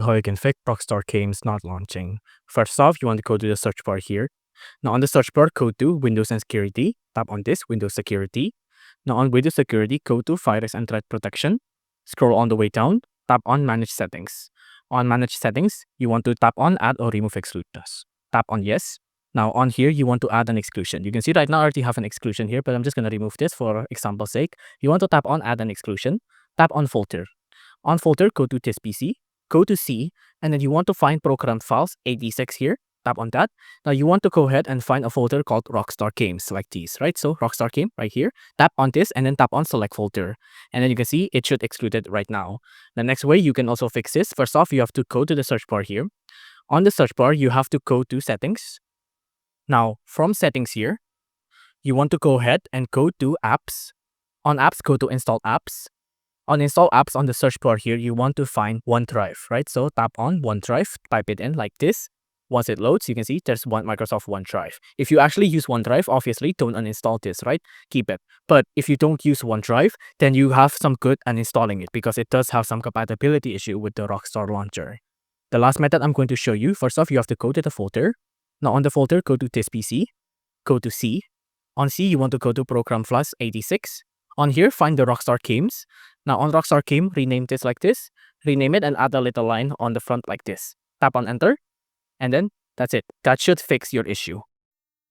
How you can fix Rockstar games not launching. First off, you want to go to the search bar here. Now on the search bar, go to Windows and Security. Tap on this, Windows Security. Now on Windows Security, go to Virus and Threat Protection. Scroll on the way down, tap on Manage Settings. On Manage Settings, you want to tap on Add or Remove Exclusions. Tap on Yes. Now on here, you want to add an exclusion. You can see right now I already have an exclusion here, but I'm just going to remove this for example's sake. You want to tap on Add an Exclusion. Tap on Folder. On Folder, go to This PC. Go to C, and then you want to find programmed files, 86 here. Tap on that. Now you want to go ahead and find a folder called Rockstar Games, like these, right? So Rockstar Game right here. Tap on this and then tap on Select Folder. And then you can see it should exclude it right now. The next way you can also fix this, first off, you have to go to the search bar here. On the search bar, you have to go to Settings. Now, from Settings here, you want to go ahead and go to Apps. On Apps, go to Install Apps. On Install Apps on the search bar here, you want to find OneDrive, right? So tap on OneDrive, type it in like this. Once it loads, you can see there's Microsoft OneDrive. If you actually use OneDrive, obviously don't uninstall this, right? Keep it. But if you don't use OneDrive, then you have some good uninstalling it because it does have some compatibility issue with the Rockstar launcher. The last method I'm going to show you, first off, you have to go to the folder. Now on the folder, go to This PC, go to C. On C, you want to go to Program Plus 86. On here, find the Rockstar Games. Now on Rockstar Game, rename this like this. Rename it and add a little line on the front like this. Tap on Enter. And then that's it. That should fix your issue.